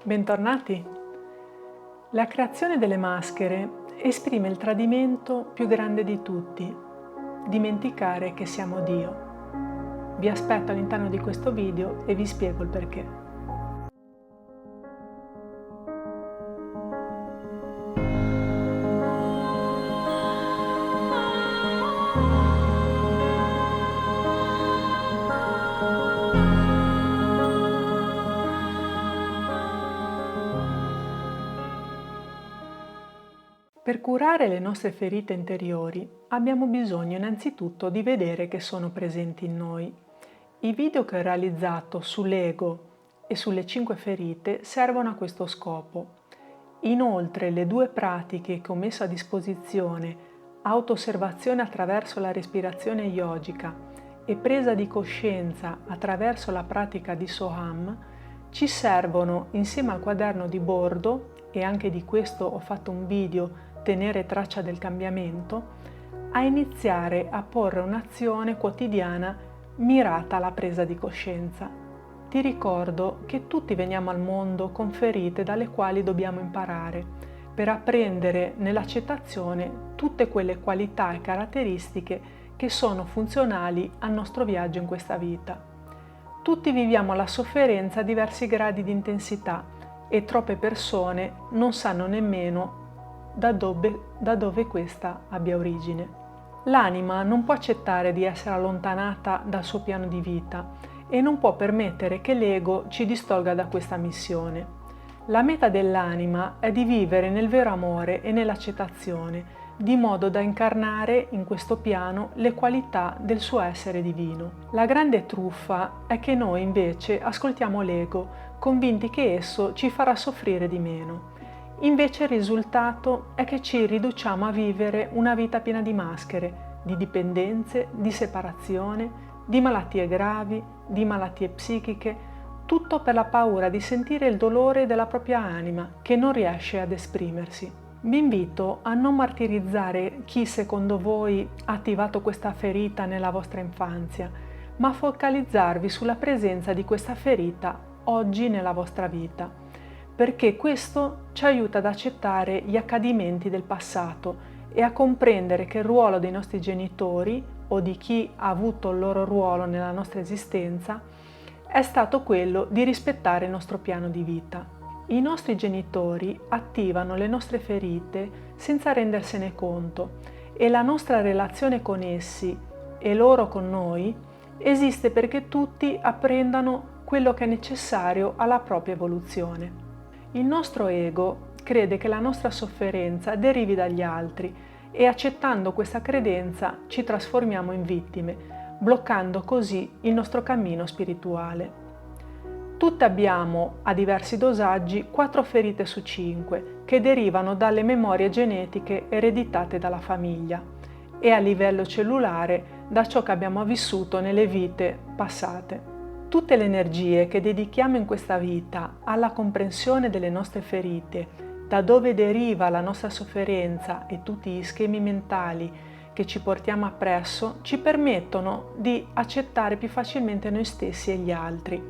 Bentornati! La creazione delle maschere esprime il tradimento più grande di tutti, dimenticare che siamo Dio. Vi aspetto all'interno di questo video e vi spiego il perché. Per curare le nostre ferite interiori abbiamo bisogno innanzitutto di vedere che sono presenti in noi. I video che ho realizzato sull'ego e sulle 5 ferite servono a questo scopo. Inoltre le 2 pratiche che ho messo a disposizione, auto-osservazione attraverso la respirazione yogica e presa di coscienza attraverso la pratica di Soham, ci servono insieme al quaderno di bordo, e anche di questo ho fatto un video, tenere traccia del cambiamento, a iniziare a porre un'azione quotidiana mirata alla presa di coscienza. Ti ricordo che tutti veniamo al mondo con ferite dalle quali dobbiamo imparare per apprendere nell'accettazione tutte quelle qualità e caratteristiche che sono funzionali al nostro viaggio in questa vita. Tutti viviamo la sofferenza a diversi gradi di intensità e troppe persone non sanno nemmeno da dove questa abbia origine. L'anima non può accettare di essere allontanata dal suo piano di vita e non può permettere che l'ego ci distolga da questa missione. La meta dell'anima è di vivere nel vero amore e nell'accettazione, di modo da incarnare in questo piano le qualità del suo essere divino. La grande truffa è che noi invece ascoltiamo l'ego, convinti che esso ci farà soffrire di meno. Invece il risultato è che ci riduciamo a vivere una vita piena di maschere, di dipendenze, di separazione, di malattie gravi, di malattie psichiche, tutto per la paura di sentire il dolore della propria anima che non riesce ad esprimersi. Vi invito a non martirizzare chi secondo voi ha attivato questa ferita nella vostra infanzia, ma a focalizzarvi sulla presenza di questa ferita oggi nella vostra vita, perché questo ci aiuta ad accettare gli accadimenti del passato e a comprendere che il ruolo dei nostri genitori o di chi ha avuto il loro ruolo nella nostra esistenza è stato quello di rispettare il nostro piano di vita. I nostri genitori attivano le nostre ferite senza rendersene conto e la nostra relazione con essi e loro con noi esiste perché tutti apprendano quello che è necessario alla propria evoluzione. Il nostro ego crede che la nostra sofferenza derivi dagli altri e accettando questa credenza ci trasformiamo in vittime, bloccando così il nostro cammino spirituale. Tutti abbiamo, a diversi dosaggi, 4 ferite su 5 che derivano dalle memorie genetiche ereditate dalla famiglia e a livello cellulare da ciò che abbiamo vissuto nelle vite passate. Tutte le energie che dedichiamo in questa vita alla comprensione delle nostre ferite, da dove deriva la nostra sofferenza e tutti gli schemi mentali che ci portiamo appresso, ci permettono di accettare più facilmente noi stessi e gli altri,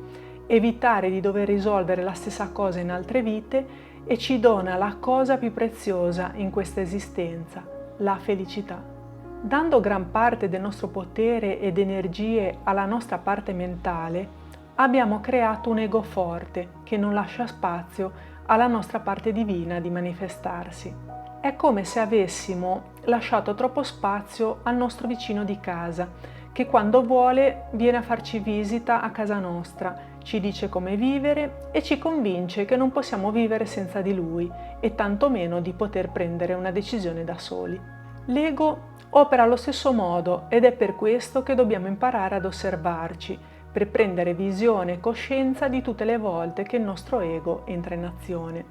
evitare di dover risolvere la stessa cosa in altre vite e ci dona la cosa più preziosa in questa esistenza, la felicità. Dando gran parte del nostro potere ed energie alla nostra parte mentale, abbiamo creato un ego forte che non lascia spazio alla nostra parte divina di manifestarsi. È come se avessimo lasciato troppo spazio al nostro vicino di casa, che quando vuole viene a farci visita a casa nostra, ci dice come vivere e ci convince che non possiamo vivere senza di lui e tantomeno di poter prendere una decisione da soli. L'ego opera allo stesso modo ed è per questo che dobbiamo imparare ad osservarci, per prendere visione e coscienza di tutte le volte che il nostro ego entra in azione.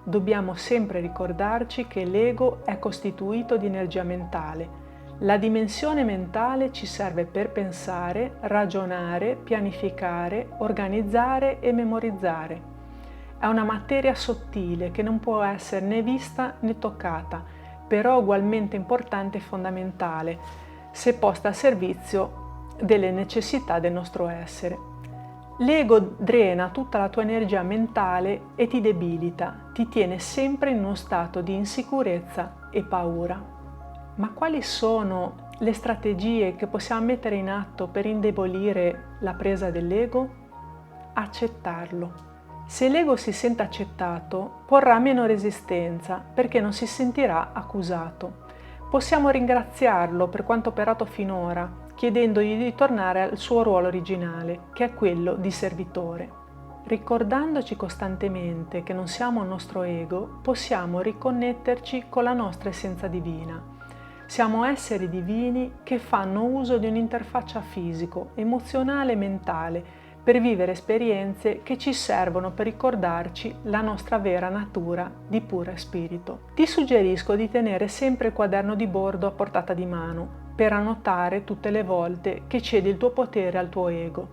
Dobbiamo sempre ricordarci che l'ego è costituito di energia mentale. La dimensione mentale ci serve per pensare, ragionare, pianificare, organizzare e memorizzare. È una materia sottile che non può essere né vista né toccata, però ugualmente importante e fondamentale, se posta a servizio delle necessità del nostro essere. L'ego drena tutta la tua energia mentale e ti debilita, ti tiene sempre in uno stato di insicurezza e paura. Ma quali sono le strategie che possiamo mettere in atto per indebolire la presa dell'ego? Accettarlo. Se l'ego si sente accettato, porrà meno resistenza perché non si sentirà accusato. Possiamo ringraziarlo per quanto operato finora, chiedendogli di tornare al suo ruolo originale, che è quello di servitore. Ricordandoci costantemente che non siamo il nostro ego, possiamo riconnetterci con la nostra essenza divina. Siamo esseri divini che fanno uso di un'interfaccia fisico, emozionale e mentale per vivere esperienze che ci servono per ricordarci la nostra vera natura di puro spirito. Ti suggerisco di tenere sempre il quaderno di bordo a portata di mano per annotare tutte le volte che cedi il tuo potere al tuo ego.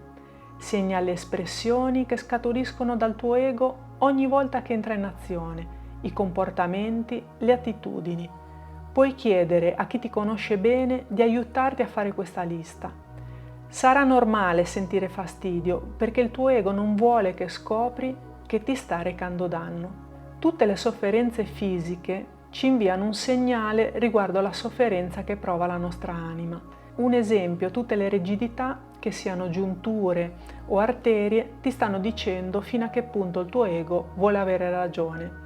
Segna le espressioni che scaturiscono dal tuo ego ogni volta che entra in azione, i comportamenti, le attitudini. Puoi chiedere a chi ti conosce bene di aiutarti a fare questa lista. Sarà normale sentire fastidio perché il tuo ego non vuole che scopri che ti sta recando danno. Tutte le sofferenze fisiche ci inviano un segnale riguardo alla sofferenza che prova la nostra anima. Un esempio, tutte le rigidità, che siano giunture o arterie, ti stanno dicendo fino a che punto il tuo ego vuole avere ragione.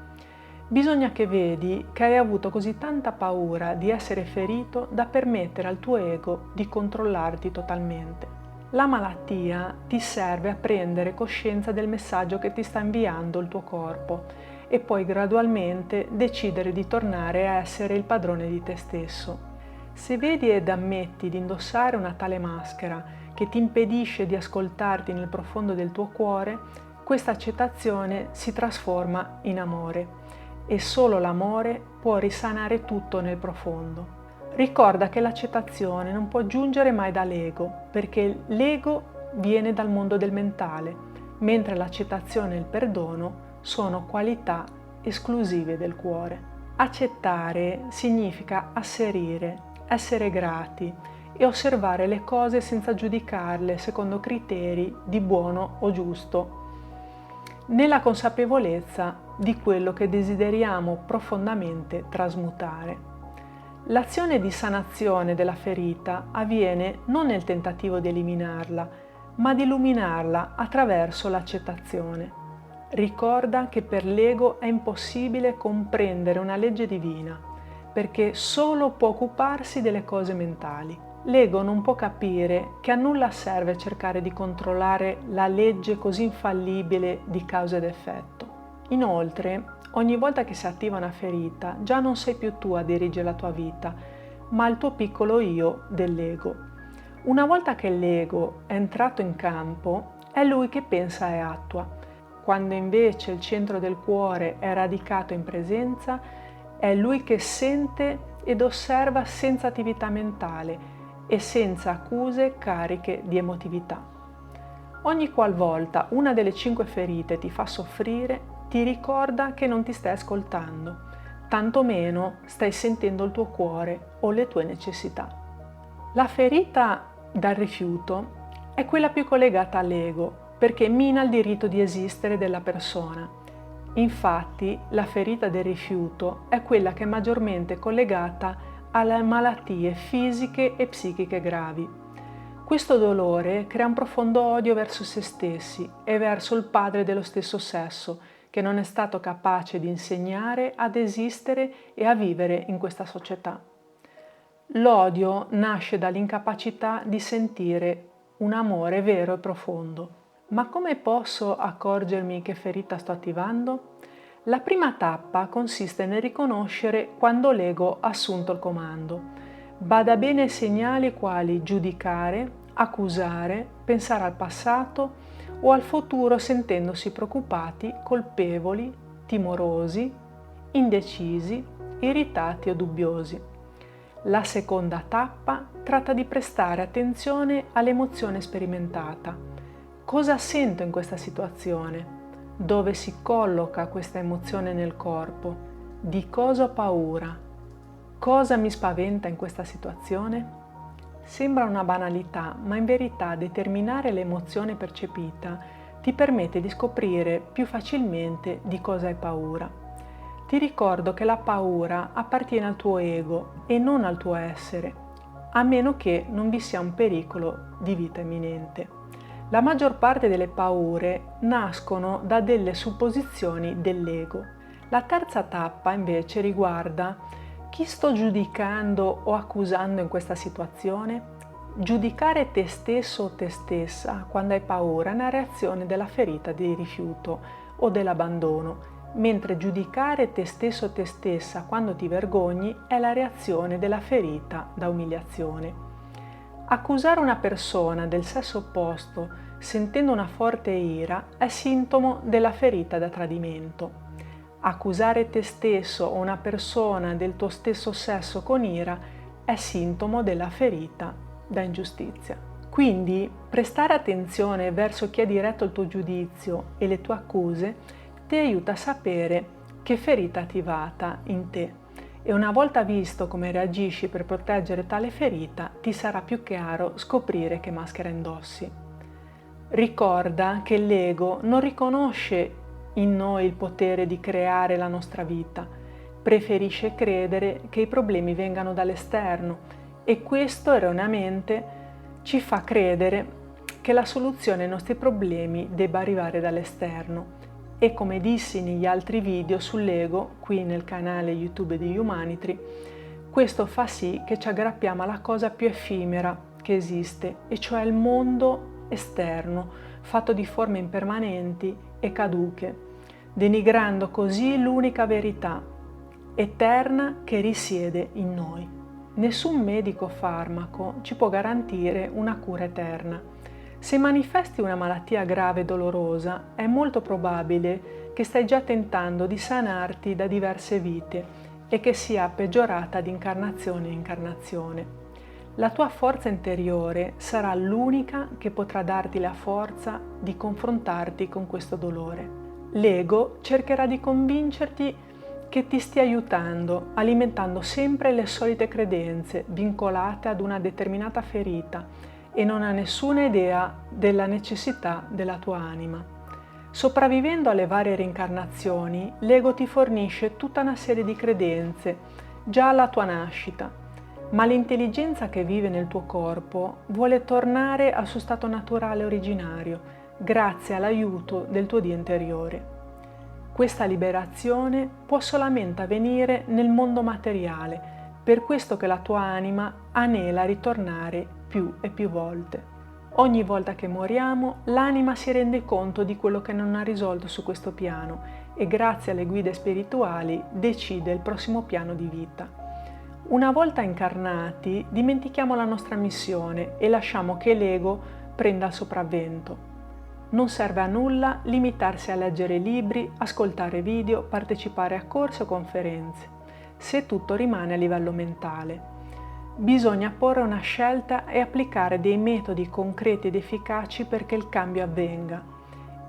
Bisogna che vedi che hai avuto così tanta paura di essere ferito da permettere al tuo ego di controllarti totalmente. La malattia ti serve a prendere coscienza del messaggio che ti sta inviando il tuo corpo e poi gradualmente decidere di tornare a essere il padrone di te stesso. Se vedi ed ammetti di indossare una tale maschera che ti impedisce di ascoltarti nel profondo del tuo cuore, questa accettazione si trasforma in amore. E solo l'amore può risanare tutto nel profondo. Ricorda che l'accettazione non può giungere mai dall'ego, perché l'ego viene dal mondo del mentale, mentre l'accettazione e il perdono sono qualità esclusive del cuore. Accettare significa asserire, essere grati e osservare le cose senza giudicarle secondo criteri di buono o giusto, nella consapevolezza di quello che desideriamo profondamente trasmutare. L'azione di sanazione della ferita avviene non nel tentativo di eliminarla, ma di illuminarla attraverso l'accettazione. Ricorda che per l'ego è impossibile comprendere una legge divina, perché solo può occuparsi delle cose mentali. L'ego non può capire che a nulla serve cercare di controllare la legge così infallibile di causa ed effetto. Inoltre, ogni volta che si attiva una ferita, già non sei più tu a dirigere la tua vita, ma il tuo piccolo io dell'ego. Una volta che l'ego è entrato in campo, è lui che pensa e attua. Quando invece il centro del cuore è radicato in presenza, è lui che sente ed osserva senza attività mentale e senza accuse cariche di emotività. Ogni qualvolta una delle 5 ferite ti fa soffrire, ti ricorda che non ti stai ascoltando, tantomeno stai sentendo il tuo cuore o le tue necessità. La ferita dal rifiuto è quella più collegata all'ego, perché mina il diritto di esistere della persona. Infatti, la ferita del rifiuto è quella che è maggiormente collegata alle malattie fisiche e psichiche gravi. Questo dolore crea un profondo odio verso se stessi e verso il padre dello stesso sesso, che non è stato capace di insegnare ad esistere e a vivere in questa società. L'odio nasce dall'incapacità di sentire un amore vero e profondo. Ma come posso accorgermi che ferita sto attivando? La prima tappa consiste nel riconoscere quando l'ego ha assunto il comando. Bada bene ai segnali quali giudicare, accusare, pensare al passato o al futuro sentendosi preoccupati, colpevoli, timorosi, indecisi, irritati o dubbiosi. La seconda tappa tratta di prestare attenzione all'emozione sperimentata. Cosa sento in questa situazione? Dove si colloca questa emozione nel corpo? Di cosa ho paura? Cosa mi spaventa in questa situazione? Sembra una banalità, ma in verità determinare l'emozione percepita ti permette di scoprire più facilmente di cosa hai paura. Ti ricordo che la paura appartiene al tuo ego e non al tuo essere, a meno che non vi sia un pericolo di vita imminente. La maggior parte delle paure nascono da delle supposizioni dell'ego. La terza tappa invece riguarda: chi sto giudicando o accusando in questa situazione? Giudicare te stesso o te stessa quando hai paura è una reazione della ferita di rifiuto o dell'abbandono, mentre giudicare te stesso o te stessa quando ti vergogni è la reazione della ferita da umiliazione. Accusare una persona del sesso opposto sentendo una forte ira è sintomo della ferita da tradimento. Accusare te stesso o una persona del tuo stesso sesso con ira è sintomo della ferita da ingiustizia. Quindi prestare attenzione verso chi ha diretto il tuo giudizio e le tue accuse ti aiuta a sapere che ferita è attivata in te, e una volta visto come reagisci per proteggere tale ferita ti sarà più chiaro scoprire che maschera indossi. Ricorda che l'ego non riconosce in noi il potere di creare la nostra vita, preferisce credere che i problemi vengano dall'esterno e questo erroneamente ci fa credere che la soluzione ai nostri problemi debba arrivare dall'esterno. E come dissi negli altri video sull'ego, qui nel canale YouTube di Humanitry, questo fa sì che ci aggrappiamo alla cosa più effimera che esiste, e cioè il mondo esterno, fatto di forme impermanenti e caduche, denigrando così l'unica verità eterna che risiede in noi. Nessun medico o farmaco ci può garantire una cura eterna. Se manifesti una malattia grave e dolorosa, è molto probabile che stai già tentando di sanarti da diverse vite e che sia peggiorata di incarnazione in incarnazione. La tua forza interiore sarà l'unica che potrà darti la forza di confrontarti con questo dolore. L'ego cercherà di convincerti che ti stia aiutando, alimentando sempre le solite credenze vincolate ad una determinata ferita e non ha nessuna idea della necessità della tua anima. Sopravvivendo alle varie reincarnazioni, l'ego ti fornisce tutta una serie di credenze già alla tua nascita, ma l'intelligenza che vive nel tuo corpo vuole tornare al suo stato naturale originario, grazie all'aiuto del tuo Dio interiore. Questa liberazione può solamente avvenire nel mondo materiale, per questo che la tua anima anela a ritornare più e più volte. Ogni volta che moriamo, l'anima si rende conto di quello che non ha risolto su questo piano e grazie alle guide spirituali decide il prossimo piano di vita. Una volta incarnati, dimentichiamo la nostra missione e lasciamo che l'ego prenda il sopravvento. Non serve a nulla limitarsi a leggere libri, ascoltare video, partecipare a corsi o conferenze, se tutto rimane a livello mentale. Bisogna porre una scelta e applicare dei metodi concreti ed efficaci perché il cambio avvenga.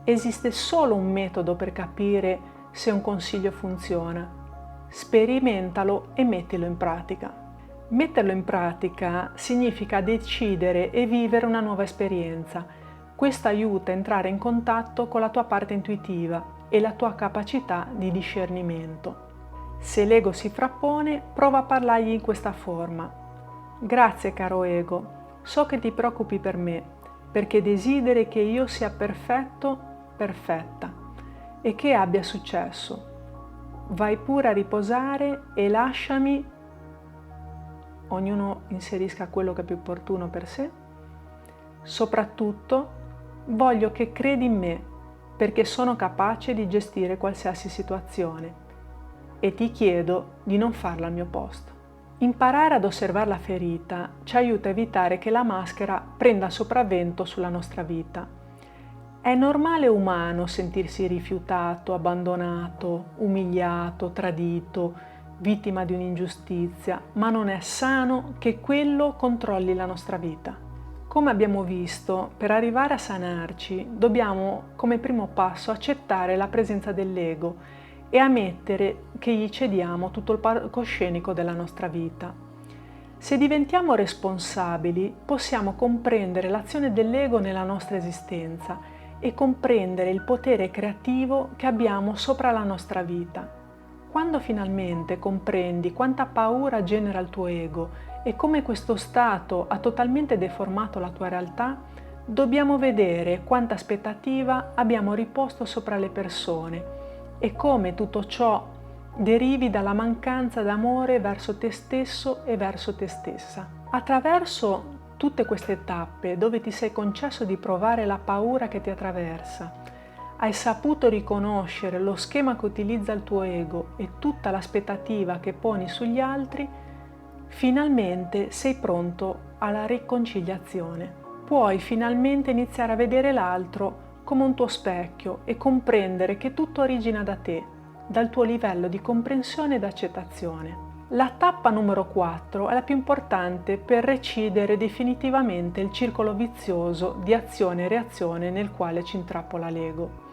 Esiste solo un metodo per capire se un consiglio funziona. Sperimentalo e mettilo in pratica. Metterlo in pratica significa decidere e vivere una nuova esperienza. Questo aiuta a entrare in contatto con la tua parte intuitiva e la tua capacità di discernimento. Se l'ego si frappone, prova a parlargli in questa forma. Grazie caro ego, so che ti preoccupi per me, perché desideri che io sia perfetto, perfetta e che abbia successo. Vai pure a riposare e lasciami, ognuno inserisca quello che è più opportuno per sé. Soprattutto, voglio che credi in me, perché sono capace di gestire qualsiasi situazione e ti chiedo di non farla al mio posto. Imparare ad osservare la ferita ci aiuta a evitare che la maschera prenda sopravvento sulla nostra vita. È normale e umano sentirsi rifiutato, abbandonato, umiliato, tradito, vittima di un'ingiustizia, ma non è sano che quello controlli la nostra vita. Come abbiamo visto, per arrivare a sanarci dobbiamo come primo passo accettare la presenza dell'ego e ammettere che gli cediamo tutto il palcoscenico della nostra vita. Se diventiamo responsabili, possiamo comprendere l'azione dell'ego nella nostra esistenza e comprendere il potere creativo che abbiamo sopra la nostra vita. Quando finalmente comprendi quanta paura genera il tuo ego e come questo stato ha totalmente deformato la tua realtà, dobbiamo vedere quanta aspettativa abbiamo riposto sopra le persone e come tutto ciò derivi dalla mancanza d'amore verso te stesso e verso te stessa. Attraverso tutte queste tappe dove ti sei concesso di provare la paura che ti attraversa, hai saputo riconoscere lo schema che utilizza il tuo ego e tutta l'aspettativa che poni sugli altri, finalmente sei pronto alla riconciliazione. Puoi finalmente iniziare a vedere l'altro come un tuo specchio e comprendere che tutto origina da te, dal tuo livello di comprensione ed accettazione. La tappa numero 4 è la più importante per recidere definitivamente il circolo vizioso di azione e reazione nel quale ci intrappola l'ego.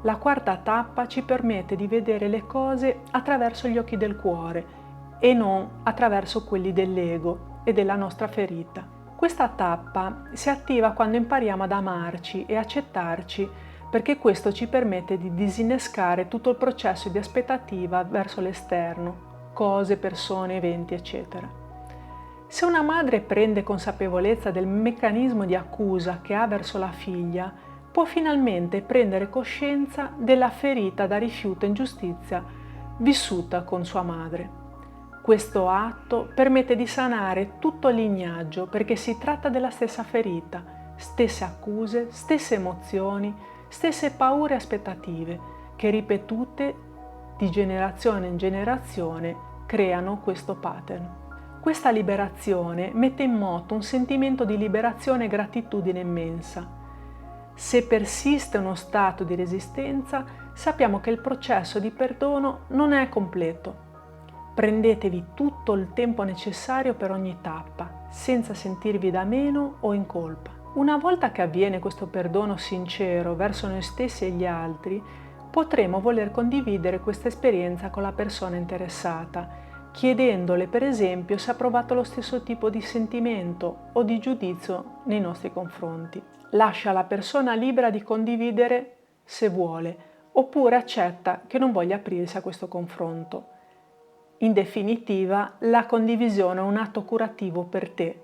La quarta tappa ci permette di vedere le cose attraverso gli occhi del cuore e non attraverso quelli dell'ego e della nostra ferita. Questa tappa si attiva quando impariamo ad amarci e accettarci, perché questo ci permette di disinnescare tutto il processo di aspettativa verso l'esterno, cose, persone, eventi, eccetera. Se una madre prende consapevolezza del meccanismo di accusa che ha verso la figlia, può finalmente prendere coscienza della ferita da rifiuto e ingiustizia vissuta con sua madre. Questo atto permette di sanare tutto il lignaggio perché si tratta della stessa ferita, stesse accuse, stesse emozioni, stesse paure e aspettative che ripetute di generazione in generazione creano questo pattern. Questa liberazione mette in moto un sentimento di liberazione e gratitudine immensa. Se persiste uno stato di resistenza, sappiamo che il processo di perdono non è completo. Prendetevi tutto il tempo necessario per ogni tappa, senza sentirvi da meno o in colpa. Una volta che avviene questo perdono sincero verso noi stessi e gli altri, potremo voler condividere questa esperienza con la persona interessata, chiedendole per esempio se ha provato lo stesso tipo di sentimento o di giudizio nei nostri confronti. Lascia la persona libera di condividere se vuole, oppure accetta che non voglia aprirsi a questo confronto. In definitiva, la condivisione è un atto curativo per te,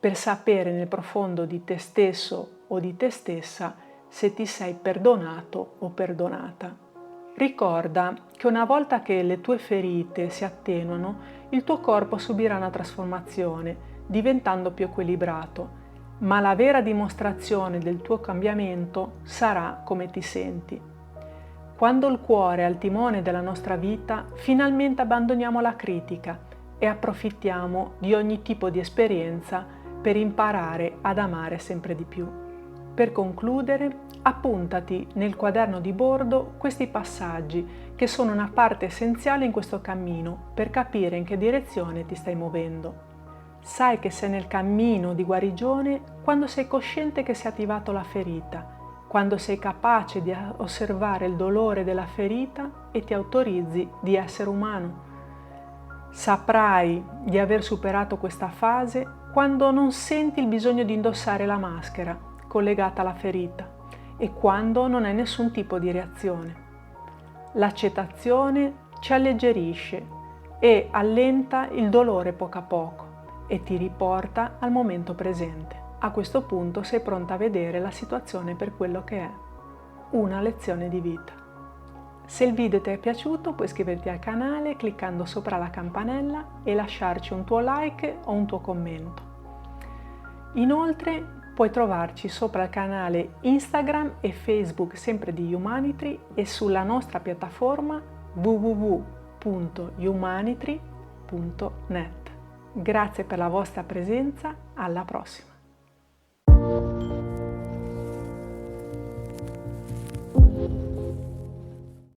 per sapere nel profondo di te stesso o di te stessa se ti sei perdonato o perdonata. Ricorda che una volta che le tue ferite si attenuano, il tuo corpo subirà una trasformazione, diventando più equilibrato, ma la vera dimostrazione del tuo cambiamento sarà come ti senti. Quando il cuore è al timone della nostra vita, finalmente abbandoniamo la critica e approfittiamo di ogni tipo di esperienza per imparare ad amare sempre di più. Per concludere, appuntati nel quaderno di bordo questi passaggi che sono una parte essenziale in questo cammino per capire in che direzione ti stai muovendo. Sai che sei nel cammino di guarigione quando sei cosciente che si è attivato la ferita, quando sei capace di osservare il dolore della ferita e ti autorizzi di essere umano. Saprai di aver superato questa fase quando non senti il bisogno di indossare la maschera collegata alla ferita e quando non hai nessun tipo di reazione. L'accettazione ci alleggerisce e allenta il dolore poco a poco e ti riporta al momento presente. A questo punto sei pronta a vedere la situazione per quello che è, una lezione di vita. Se il video ti è piaciuto puoi iscriverti al canale cliccando sopra la campanella e lasciarci un tuo like o un tuo commento. Inoltre puoi trovarci sopra il canale Instagram e Facebook sempre di Humanitry e sulla nostra piattaforma www.humanitry.net. Grazie per la vostra presenza, alla prossima!